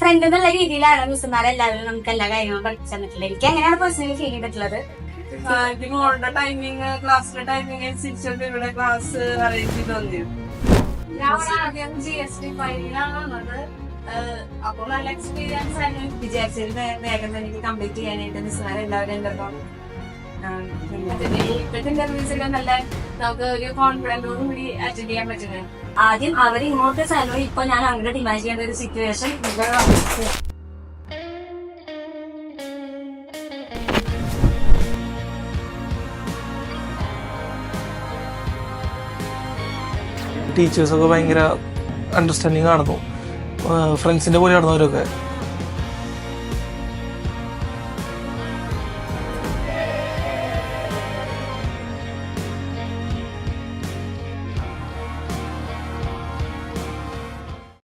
Front എന്നുള്ള രീതിയിലാണ് മിസ്സുമാരെല്ലാവരും നമുക്ക് എല്ലാ കാര്യങ്ങളും പഠിച്ചു തന്നിട്ടുള്ളത്. എനിക്ക് അങ്ങനെയാണ് പേഴ്സണലി ഫീൽ ചെയ്തിട്ടുള്ളത്. മോളുടെ ടൈമിങ്, ക്ലാസ്സിലെ ടൈമിങ് അനുസരിച്ചൊക്കെ ഇവിടെ ക്ലാസ് അറേഞ്ച് ചെയ്ത് തന്നിരുന്നു. ഞാൻ ആദ്യം GST ഫൈലിലാണ് വന്നത്. അപ്പോൾ നല്ല എക്സ്പീരിയൻസ് ആയിരുന്നു. വിചാരിച്ചത് വേഗം തന്നെ എനിക്ക് കംപ്ലീറ്റ് ചെയ്യാനായിട്ട് മിസ്സുമാരെല്ലാവരും എൻ്റെ ഇപ്പോഴത്തെ ഇന്റർവ്യൂസിൽ നല്ല നമുക്ക് ഒരു കോൺഫിഡൻറ്റോടും കൂടി അറ്റൻഡ് ചെയ്യാൻ പറ്റുന്നത്. ആദ്യം അവർ ഇങ്ങോട്ട് സാലറി ഇപ്പൊ ഞാൻ അങ്ങോട്ട് ഡിമാൻഡ് ചെയ്യേണ്ട ഒരു സിറ്റുവേഷൻ ടീച്ചേഴ്സൊക്കെ ഭയങ്കര അണ്ടർസ്റ്റാൻഡിങ് ആയിരുന്നു. ഫ്രണ്ട്സിന്റെ പോലെ നടന്നവരൊക്കെ